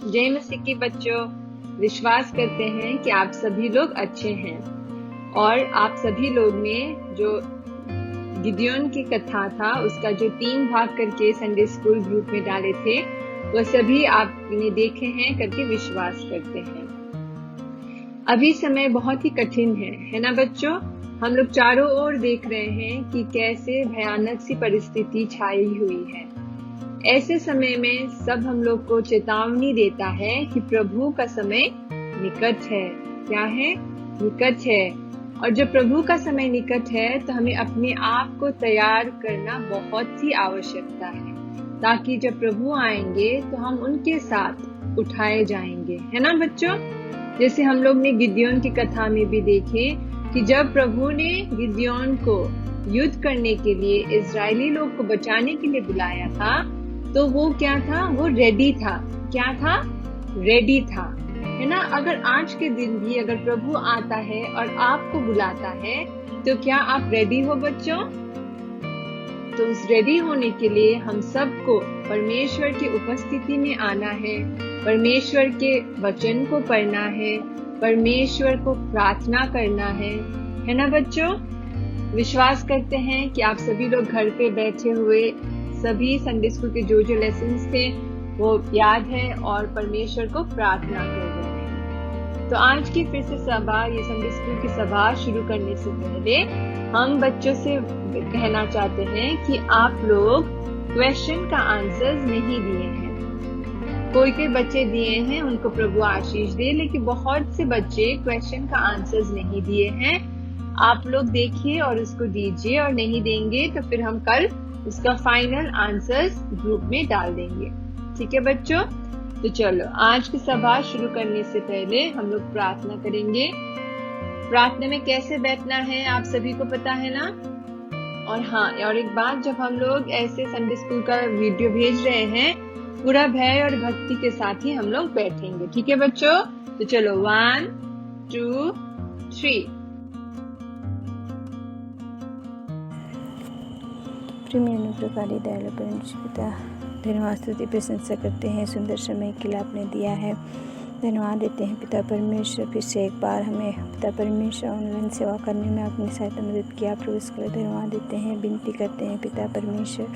जय मसीह के बच्चों, विश्वास करते हैं कि आप सभी लोग अच्छे हैं और आप सभी लोग ने जो गिदियोन की कथा था उसका जो 3 भाग करके संडे स्कूल ग्रुप में डाले थे वो सभी आपने देखे हैं करके विश्वास करते हैं। अभी समय बहुत ही कठिन है ना बच्चों? हम लोग चारों ओर देख रहे हैं कि कैसे भयानक सी परिस्थिति छाई हुई है। ऐसे समय में सब हम लोग को चेतावनी देता है कि प्रभु का समय निकट है। क्या है? निकट है। और जब प्रभु का समय निकट है तो हमें अपने आप को तैयार करना बहुत ही आवश्यकता है, ताकि जब प्रभु आएंगे तो हम उनके साथ उठाए जाएंगे, है ना बच्चों? जैसे हम लोग ने गिदियोन की कथा में भी देखे कि जब प्रभु ने गिदियोन को युद्ध करने के लिए, इजरायली लोग को बचाने के लिए बुलाया था, तो वो क्या था? वो रेडी था। क्या था? रेडी था, है ना? अगर आज के दिन भी अगर प्रभु आता है और आपको बुलाता है तो क्या आप रेडी हो बच्चों? तो उस रेडी होने के लिए हम सबको परमेश्वर की उपस्थिति में आना है, परमेश्वर के वचन को पढ़ना है, परमेश्वर को प्रार्थना करना है ना बच्चों? विश्वास करते हैं कि आप सभी लोग घर पे बैठे हुए सभी संडे स्कूल के जो लेसन्स थे वो याद है और परमेश्वर को प्रार्थना कर रहे हैं। तो आज की फिर से सभा, ये संडे स्कूल की सभा शुरू करने से पहले हम बच्चों से कहना चाहते हैं कि आप लोग क्वेश्चन का आंसर्स नहीं दिए हैं। कोई बच्चे दिए हैं, उनको प्रभु आशीष दे, लेकिन बहुत से बच्चे क्वेश्चन का आंसर्स नहीं दिए हैं। आप लोग देखिए और उसको दीजिए, और नहीं देंगे तो फिर हम कल उसका फाइनल आंसर्स ग्रुप में डाल देंगे। ठीक है बच्चों? तो चलो आज की सभा शुरू करने से पहले हम लोग प्रार्थना करेंगे। प्रार्थना में कैसे बैठना है आप सभी को पता है ना? और हाँ, और एक बात, जब हम लोग ऐसे संडे स्कूल का वीडियो भेज रहे हैं, पूरा भय और भक्ति के साथ ही हम लोग बैठेंगे। ठीक है बच्चों? तो चलो 1 2 3। प्रेमी अनुग्रहकारी दयालु परमेश्वर पिता, धन्यवाद स्तुति प्रशंसा करते हैं सुंदर समय के लिए आपने दिया है। धन्यवाद देते हैं पिता परमेश्वर, फिर से एक बार हमें पिता परमेश्वर ऑनलाइन सेवा करने में आपने सहायता मदद किया। प्रभु इसके लिए धन्यवाद देते हैं। विनती करते हैं पिता परमेश्वर,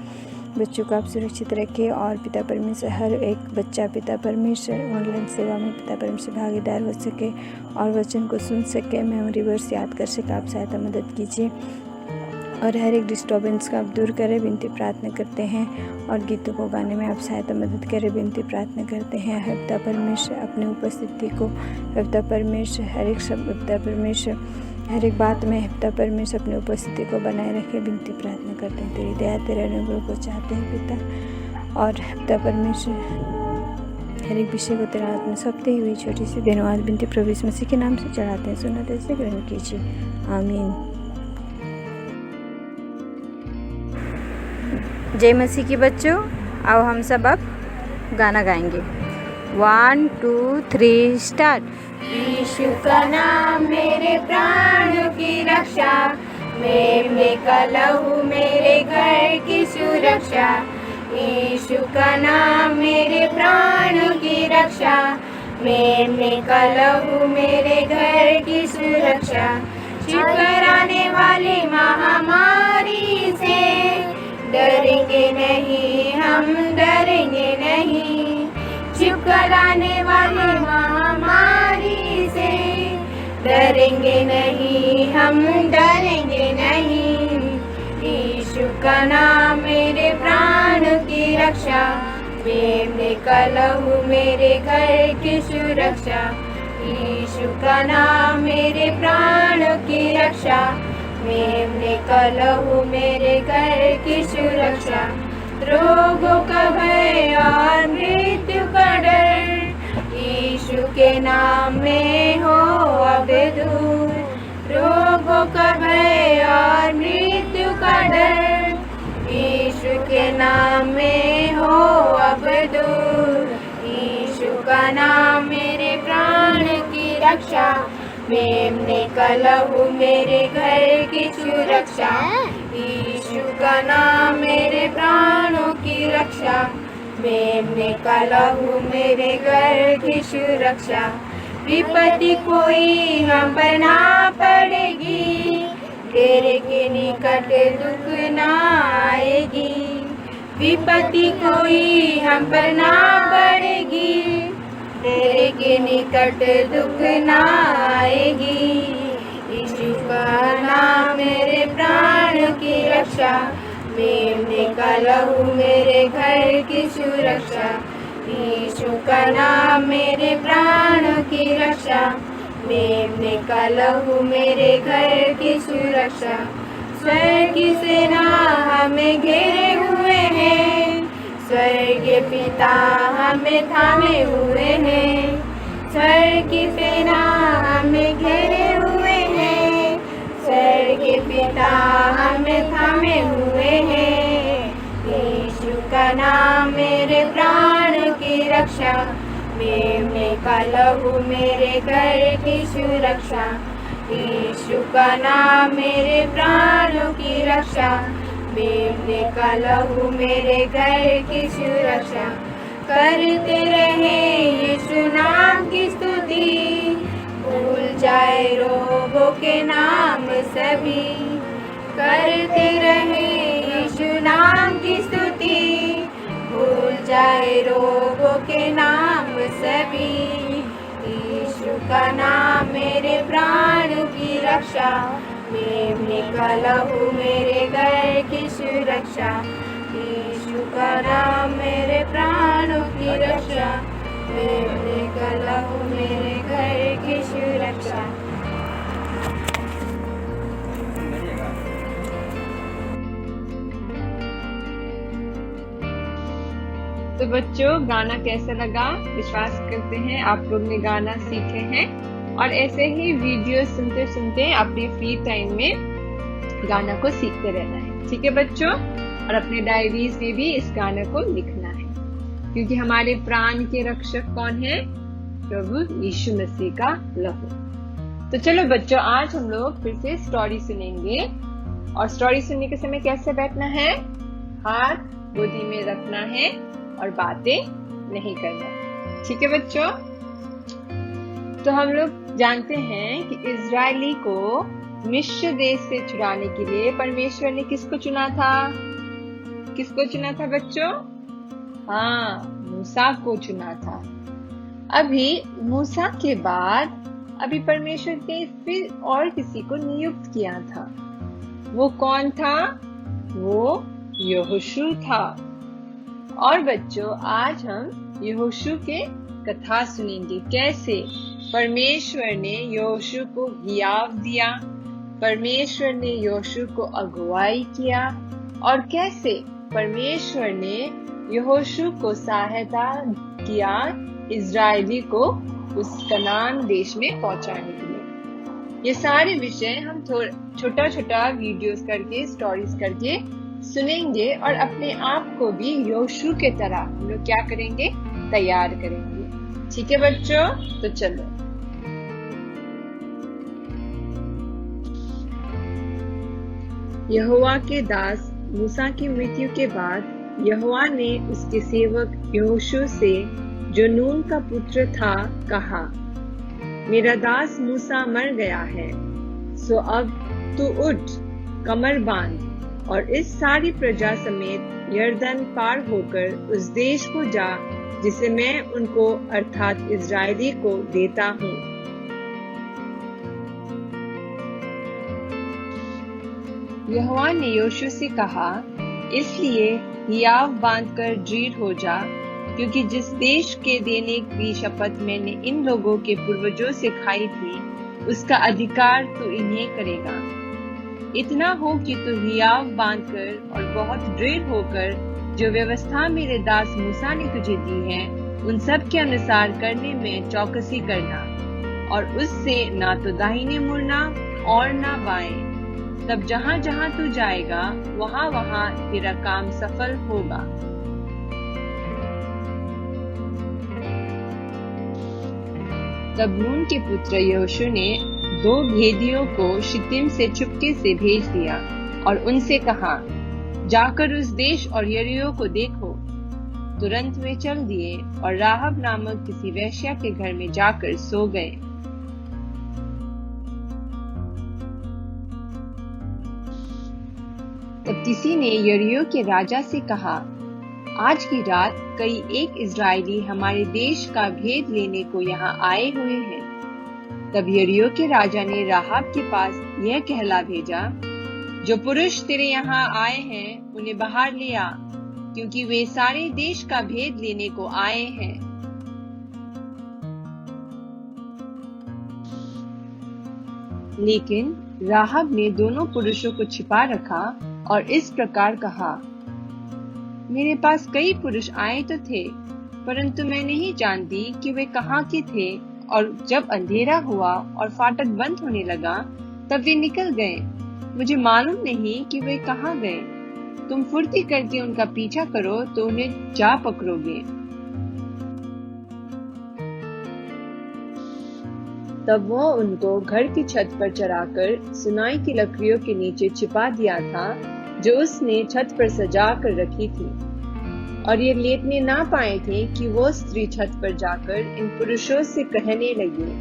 बच्चों को आप सुरक्षित रखें और पिता परमेश्वर हर एक बच्चा पिता परमेश्वर ऑनलाइन सेवा में पिता परमेश्वर भागीदार हो सके और वचन को सुन सके, मेमोरी वर्स याद कर सके। आप सहायता मदद कीजिए और हर एक डिस्टर्बेंस का आप दूर करें। विनती प्रार्थना करते हैं और गीतों को गाने में आप सहायता मदद करें। विनती प्रार्थना करते हैं पिता परमेश्वर अपनी उपस्थिति को, पिता परमेश्वर हर एक शब्द, पिता परमेश्वर हर एक बात में पिता परमेश्वर अपनी उपस्थिति को बनाए रखे। विनती प्रार्थना करते हैं, तेरी दया तेरे अनुग्रह को चाहते हैं पिता, और पिता परमेश्वर हर एक विषय को तेरा हाथ में सौंपते हुए छोटी सी धन्यवाद विनती प्रभु यीशु मसीह के नाम से चढ़ाते हैं। सुना से ग्रहण कीजिए, आमीन। जय मसीह की बच्चों, अब हम सब अब गाना गाएंगे। 1 2 3 स्टार्ट। यीशु का नाम मेरे प्राण की रक्षा, मेरे का लहू मेरे घर की सुरक्षा। यीशु का नाम मेरे प्राण की रक्षा, मेरे का लहू मेरे घर की सुरक्षा। छिपराने वाली महामारी से डरेंगे नहीं, हम डरेंगे नहीं। छिपराने वाली महामारी से डरेंगे नहीं, हम डरेंगे नहीं। यीशु का नाम मेरे प्राण की रक्षा, मेरे का लहू मेरे घर की सुरक्षा। यीशु का नाम मेरे प्राण की रक्षा, मेरे का लहू मेरे घर की सुरक्षा। रोगों का भय और मृत्यु का डर, यीशु के नाम में हो अब दूर। रोगों का भय और मृत्यु का डर, यीशु के नाम में हो अब दूर। यीशु का नाम मेरे प्राण की रक्षा, मेरे का लहू मेरे घर की सुरक्षा। यीशु का नाम मेरे प्राणों की रक्षा, मेमने का लहू मेरे घर की सुरक्षा। विपत्ति कोई हम पर ना पड़ेगी, तेरे के निकट दुख ना आएगी। विपत्ति कोई हम पर ना पड़ेगी, तेरे के निकट दुख ना आएगी। यीशु का नाम मेरे प्राण की रक्षा, मेमने का लहू मेरे घर की सुरक्षा। यीशु का नाम मेरे प्राण की रक्षा, मेमने का लहू मेरे घर की सुरक्षा। स्वर्ग की सेना हमें घेरे हुए हैं, स्वर्ग के पिता हमें थामे हुए हैं। स्वर्ग की सेना हमें घेरे हुए हैं, स्वर्ग के पिता हमें थामे हुए हैं। यीशु का नाम मेरे प्राण की रक्षा, मेमने का लहू मेरे घर की सुरक्षा। यीशु का नाम मेरे प्राणों की रक्षा, मेमने का लहू मेरे घर की सुरक्षा। करते रहे यीशु नाम की स्तुति, भूल जाए रोगों के नाम सभी। करते रहे यीशु नाम की स्तुति, भूल जाए रोगों के नाम सभी। यीशु का नाम मेरे प्राण की रक्षा, मेमने का लहू मेरे घर की सुरक्षा। यीशु का नाम मेरे प्राणों की रक्षा, मेमने का लहू मेरे घर की सुरक्षा। तो बच्चों, गाना कैसा लगा? विश्वास करते हैं आप लोग ने गाना सीखे हैं, और ऐसे ही वीडियो सुनते सुनते अपने फ्री टाइम में गाना को सीखते रहना है। ठीक है बच्चों? और अपने डायरीज में भी इस गाने को लिखना है, क्योंकि हमारे प्राण के रक्षक कौन है? प्रभु यीशु मसीह का लहू। तो चलो बच्चों, आज हम लोग फिर से स्टोरी सुनेंगे। और स्टोरी सुनने के समय कैसे बैठना है? हाथ गोदी में रखना है और बातें नहीं करना। ठीक है बच्चों? तो हम लोग जानते हैं कि इजरायली को मिस्र देश से छुड़ाने के लिए परमेश्वर ने किसको चुना था? किसको चुना था बच्चों? हाँ, मूसा को चुना था। अभी मूसा के बाद अभी परमेश्वर ने फिर और किसी को नियुक्त किया था। वो कौन था? वो यहोशू था। और बच्चों, आज हम यहोशू के कथा सुनेंगे। कैसे परमेश्वर ने यहोशू को हियाव दिया, परमेश्वर ने यहोशू को अगुवाई किया, और कैसे परमेश्वर ने यहोशू को सहायता किया इजरायली को उस कनान देश में पहुंचाने के लिए। ये सारे विषय हम छोटा छोटा वीडियोस करके, स्टोरीज करके सुनेंगे, और अपने आप को भी यहोशू के तरह हम लोग क्या करेंगे? तैयार करेंगे। ठीक है बच्चों? तो चलो। यहोवा के दास मूसा की मृत्यु के बाद यहोवा ने उसके सेवक यहोशू से, जो नून का पुत्र था, कहा, मेरा दास मूसा मर गया है, सो अब तू उठ, कमर बांध और इस सारी प्रजा समेत यरदन पार होकर उस देश को जा जिसे मैं उनको अर्थात इजरायली को देता हूँ। यहोवा ने यहोशू से कहा, इसलिए हियाव बांधकर दृढ़ हो जा, क्योंकि जिस देश के देने की शपथ मैंने इन लोगों के पूर्वजों से खाई थी, उसका अधिकार तू इन्हें करेगा। इतना हो कि तू हियाव बांधकर और बहुत दृढ़ होकर जो व्यवस्था मेरे दास मूसा ने तुझे दी है, उन सब के अनुसार करने में चौकसी करना, और उससे ना तो दाहिने मुड़ना और ना बाएं। तब जहाँ जहाँ तू जाएगा, वहाँ वहाँ तेरा काम सफल होगा। तब नून के पुत्र यहोशू ने 2 भेदियों को शित्तीम से चुपके से भेज दिया और उनसे कहा, जाकर उस देश और यरीहो को देखो। तुरंत वे चल दिए और राहब नामक किसी वेश्या के घर में जाकर सो गए। तब किसी ने यरीहो के राजा से कहा, आज की रात कई एक इजरायली हमारे देश का भेद लेने को यहाँ आए हुए हैं। तब यरीहो के राजा ने राहब के पास यह कहला भेजा, जो पुरुष तेरे यहाँ आए हैं उन्हें बाहर ले आ, क्योंकि वे सारे देश का भेद लेने को आए हैं। लेकिन राहब ने दोनों पुरुषों को छिपा रखा और इस प्रकार कहा, मेरे पास कई पुरुष आए तो थे, परंतु मैं नहीं जानती कि वे कहाँ के थे, और जब अंधेरा हुआ और फाटक बंद होने लगा तब वे निकल गए। मुझे मालूम नहीं कि वे कहाँ गए। तुम फुर्ती करके उनका पीछा करो तो उन्हें जा पकड़ोगे। तब वह उनको घर की छत पर चढ़ाकर सुनाई की लकड़ियों के नीचे छिपा दिया था, जो उसने छत पर सजा कर रखी थी। और ये लेटने ना पाए थे कि वो स्त्री छत पर जाकर इन पुरुषों से कहने लगी,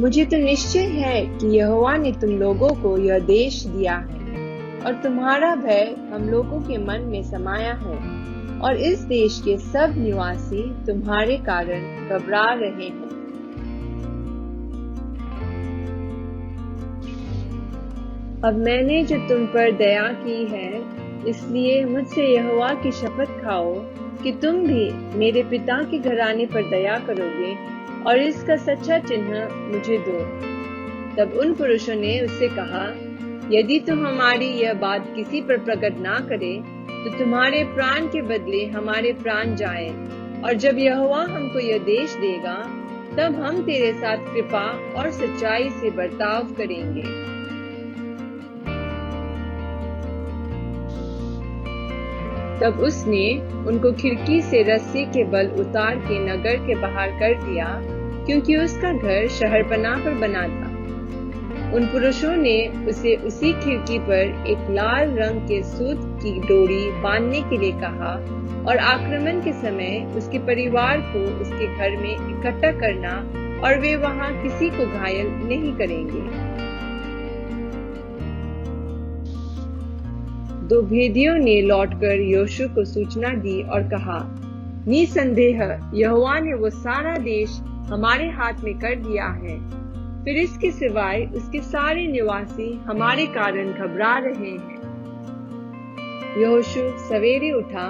मुझे तो निश्चय है कि यहोवा ने तुम लोगों को यह देश दिया है और तुम्हारा भय हम लोगों के मन में समाया है, और इस देश के सब निवासी तुम्हारे कारण घबरा रहे हैं। अब मैंने जो तुम पर दया की है, इसलिए मुझसे यहोवा की शपथ खाओ कि तुम भी मेरे पिता के घराने पर दया करोगे और इसका सच्चा चिन्ह मुझे दो। तब उन पुरुषों ने उससे कहा, यदि तुम हमारी यह बात किसी पर प्रकट ना करे तो तुम्हारे प्राण के बदले हमारे प्राण जाए, और जब यहोवा हमको यह देश देगा तब हम तेरे साथ कृपा और सच्चाई से बर्ताव करेंगे। तब उसने उनको खिड़की से रस्सी के बल उतार के नगर के बाहर कर दिया, क्योंकि उसका घर शहरपनाह पर बना था। उन पुरुषों ने उसे उसी खिड़की पर एक लाल रंग के सूत की डोरी बांधने के लिए कहा और आक्रमण के समय उसके परिवार को उसके घर में इकट्ठा करना, और वे वहां किसी को घायल नहीं करेंगे। दो भेदियों ने लौटकर योशु को सूचना दी और कहा, निसंदेह यहोवा ने वो सारा देश हमारे हाथ में कर दिया है, फिर इसके सिवाय उसके सारे निवासी हमारे कारण घबरा रहे हैं। योशु सवेरे उठा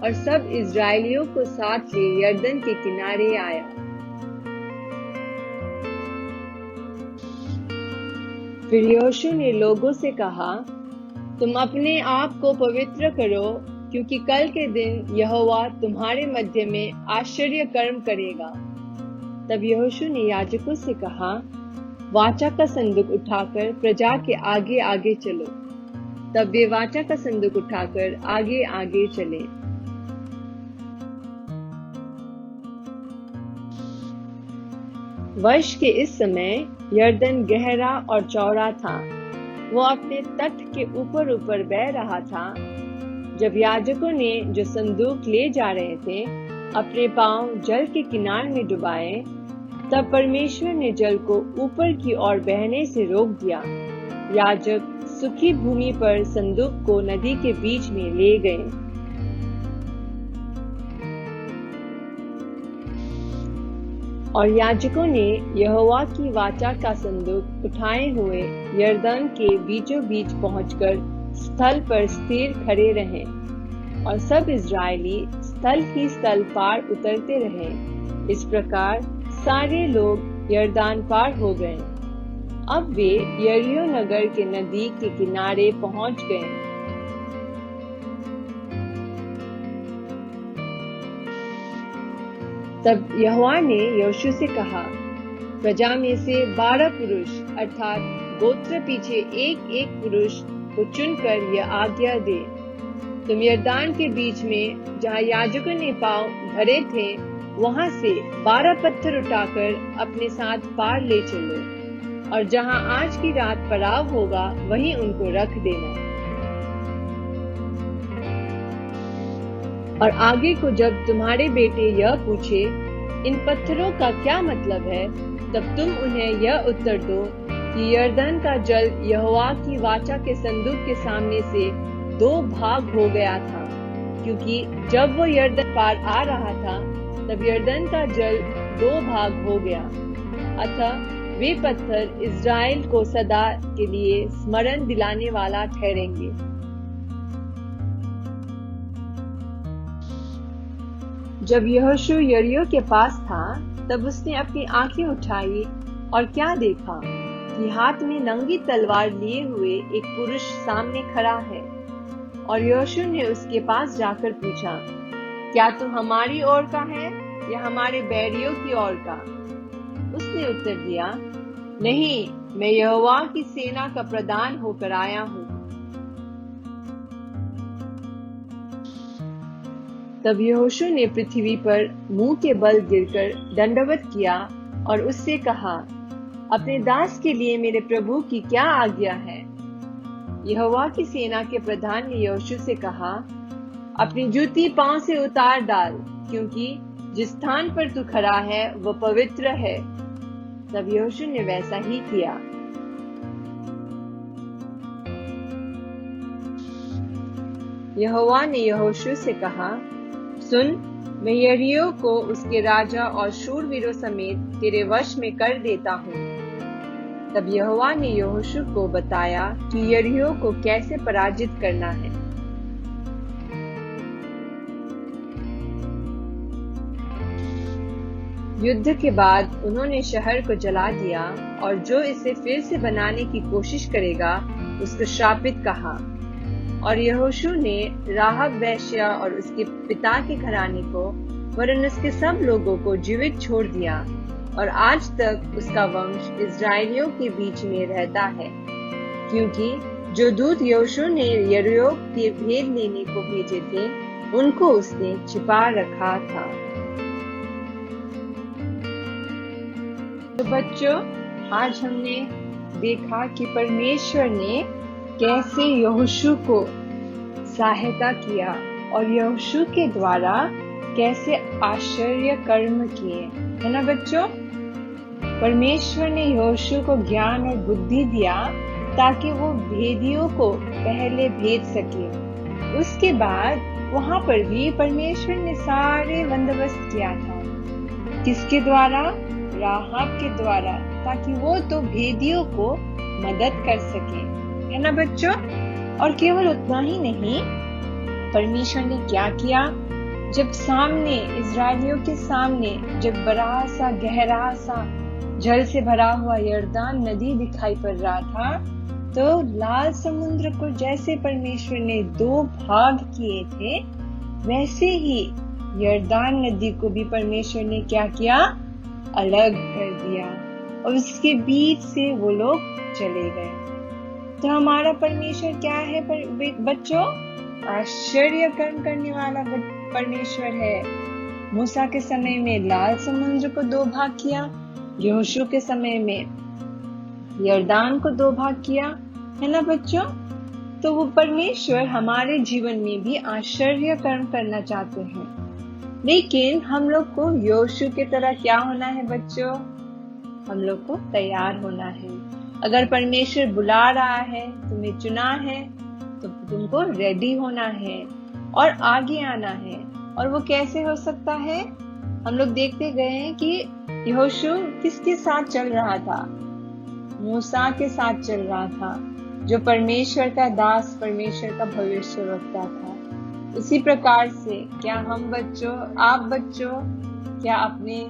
और सब इजरायलियों को साथ ले यरदन के किनारे आया। फिर योशु ने लोगों से कहा, तुम अपने आप को पवित्र करो, क्योंकि कल के दिन यहोवा तुम्हारे मध्य में आश्चर्य कर्म करेगा। तब यहोशू ने याजकों से कहा, वाचा का संदूक उठाकर प्रजा के आगे आगे चलो। तब वे वाचा का संदूक उठाकर आगे आगे चले। वर्ष के इस समय यरदन गहरा और चौड़ा था, वो अपने तट के ऊपर ऊपर बह रहा था। जब याजकों ने जो संदूक ले जा रहे थे अपने पांव जल के किनारे में डुबाए, तब परमेश्वर ने जल को ऊपर की ओर बहने से रोक दिया। याजक सूखी भूमि पर संदूक को नदी के बीच में ले गए। और याजकों ने यहोवा की वाचा का संदूक उठाए हुए यरदन के बीचों बीच पहुंचकर स्थल पर स्थिर खड़े रहे, और सब इजरायली स्थल ही स्थल पार उतरते रहे। इस प्रकार सारे लोग यरदान पार हो गए। अब वे यरीहो नगर के नदी के किनारे पहुंच गए। तब यहोवा ने योशू से कहा, प्रजा में से 12 पुरुष अर्थात गोत्र पीछे एक एक पुरुष को चुनकर यह आज्ञा दे, तुम यरदान के बीच में जहाँ याजकों ने पांव धरे थे वहां से 12 पत्थर उठाकर अपने साथ पार ले चलो, और जहां आज की रात पड़ाव होगा वहीं उनको रख देना। और आगे को जब तुम्हारे बेटे यह पूछे, इन पत्थरों का क्या मतलब है, तब तुम उन्हें यह उत्तर दो कि यरदन का जल यहोवा की वाचा के संदूक के सामने से 2 भाग हो गया था, क्योंकि जब वो यरदन पार आ रहा था तब यरदन का जल 2 भाग हो गया। अतः वे पत्थर इस्राएल को सदा के लिए स्मरण दिलाने वाला ठहरेंगे। जब यहोशू यरीहो के पास था तब उसने अपनी आंखें उठाई और क्या देखा कि हाथ में नंगी तलवार लिए हुए एक पुरुष सामने खड़ा है। और यहोशू ने उसके पास जाकर पूछा, क्या तू हमारी ओर का है या हमारे बैरियों की ओर का? उसने उत्तर दिया, नहीं, मैं यहोवा की सेना का प्रधान होकर आया हूँ। तब यहोशू ने पृथ्वी पर मुंह के बल गिरकर दंडवत किया और उससे कहा, अपने दास के लिए मेरे प्रभु की क्या आज्ञा है? यहोवा की सेना के प्रधान ने यहोशू से कहा, अपनी जूती पांव से उतार डाल, क्योंकि जिस स्थान पर तू खड़ा है वह पवित्र है। तब यहोशू ने वैसा ही किया। यहोवा ने यहोशू से कहा, सुन, मैं यरीहो को उसके राजा और शूरवीरों समेत तेरे वश में कर देता हूँ। तब यहोवा ने यहोशू को बताया कि यरीहो को कैसे पराजित करना है। युद्ध के बाद उन्होंने शहर को जला दिया और जो इसे फिर से बनाने की कोशिश करेगा उसको श्रापित कहा। और यहोशू ने राहब वेश्या और उसके पिता के घराने को वरन उसके सब लोगों को जीवित छोड़ दिया, और आज तक उसका वंश इस्राएलियों के बीच में रहता है, क्योंकि जो दूत यहोशू ने यरीहो के भेद लेने को भेजे थे उनको उसने छिपा रखा था। तो बच्चों, आज हमने देखा कि परमेश्वर ने कैसे यहोशू को सहायता किया और यहोशू के द्वारा कैसे आश्चर्य कर्म किए, है ना बच्चों? परमेश्वर ने यहोशू को ज्ञान और बुद्धि दिया ताकि वो भेदियों को पहले भेद सके। उसके बाद वहां पर भी परमेश्वर ने सारे बंदोबस्त किया था। किसके द्वारा? राहब के द्वारा, ताकि वो तो भेदियों को मदद कर सके, है ना बच्चों? और केवल उतना ही नहीं, परमेश्वर ने क्या किया, जब सामने इस्राएलियों के सामने जब बड़ा सा गहरा सा जल से भरा हुआ यरदान नदी दिखाई पड़ रहा था, तो लाल समुद्र को जैसे परमेश्वर ने 2 भाग किए थे, वैसे ही यरदान नदी को भी परमेश्वर ने क्या किया, अलग कर दिया और उसके बीच से वो लोग चले गए। तो हमारा परमेश्वर क्या है बच्चों? आश्चर्य कर्म करने वाला परमेश्वर है। मूसा के समय में लाल समुद्र को 2 भाग किया, यहोशू के समय में यरदान को 2 भाग किया, है ना बच्चों? तो वो परमेश्वर हमारे जीवन में भी आश्चर्य कर्म करना चाहते हैं, लेकिन हम लोग को यहोशू की तरह क्या होना है बच्चों? हम लोग को तैयार होना है। अगर परमेश्वर बुला रहा है, तुम्हें चुना है, तो तुमको रेडी होना है और आगे आना है। और वो कैसे हो सकता है? हम लोग देखते गए हैं कि यहोशू किसके साथ चल रहा था? मूसा के साथ चल रहा था, जो परमेश्वर का दास, परमेश्वर का भविष्यवक्ता था। उसी प्रकार से क्या हम बच्चों, आप बच्चों, क्या अपने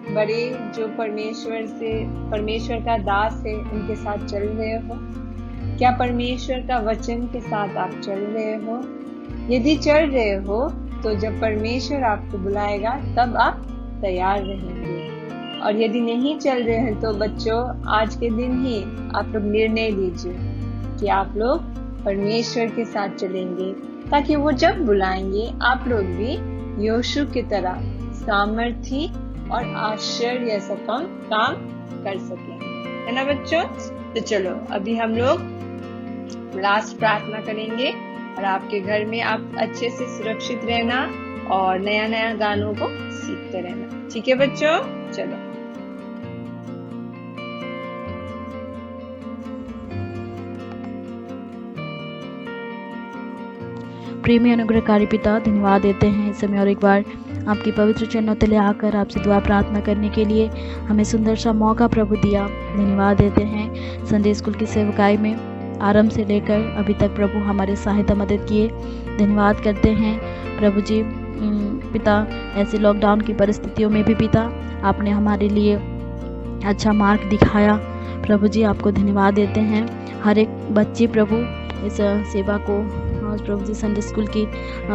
बड़े जो परमेश्वर का दास है उनके साथ चल रहे हो? क्या परमेश्वर का वचन के साथ आप चल रहे हो? यदि चल रहे हो तो जब परमेश्वर आपको बुलाएगा तब आप तैयार रहेंगे। और यदि नहीं चल रहे हैं तो बच्चों, आज के दिन ही आप लोग निर्णय लीजिए कि आप लोग परमेश्वर के साथ चलेंगे, ताकि वो जब बुलाएंगे आप लोग भी यहोशू की तरह सामर्थी और आश्चर्य से काम कर सकें, है ना बच्चों? तो चलो अभी हम लोग लास्ट प्रार्थना करेंगे और आपके घर में आप अच्छे से सुरक्षित रहना, और नया नया गानों को सीखते रहना। ठीक है बच्चों, चलो। प्रेमी अनुग्रहकारी पिता, धन्यवाद देते हैं इस समय और एक बार आपकी पवित्र चरणों तले आकर आपसे दुआ प्रार्थना करने के लिए हमें सुंदर सा मौका प्रभु दिया। धन्यवाद देते हैं संडे स्कूल की सेवकाई में आरंभ से लेकर अभी तक प्रभु हमारे सहायता मदद किए। धन्यवाद करते हैं प्रभु जी पिता, ऐसे लॉकडाउन की परिस्थितियों में भी पिता आपने हमारे लिए अच्छा मार्ग दिखाया। प्रभु जी आपको धन्यवाद देते हैं। हर एक बच्चे प्रभु इस सेवा को प्रभु जी संडे स्कूल की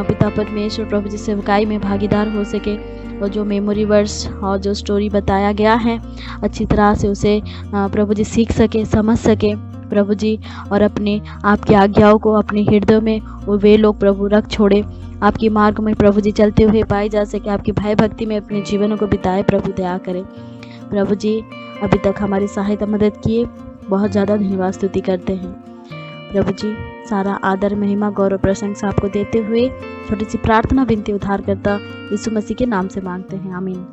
पिता परमेश्वर प्रभु जी सेवकाई में भागीदार हो सके और जो मेमोरी वर्स और जो स्टोरी बताया गया है अच्छी तरह से उसे प्रभु जी सीख सके, समझ सके प्रभु जी, और अपने आपकी आज्ञाओं को अपने हृदय में वे लोग प्रभु रख छोड़े, आपके मार्ग में प्रभु जी चलते हुए पाए जा सके, आपकी भय भक्ति में अपने जीवनों को बिताए। प्रभु दया करें। प्रभु जी अभी तक हमारी सहायता मदद किए, बहुत ज़्यादा धन्यवाद स्तुति करते हैं। प्रभु जी सारा आदर महिमा गौरव प्रशंसा आपको देते हुए छोटी सी प्रार्थना विनती उद्धारकर्ता यीशु मसीह के नाम से मांगते हैं, आमीन।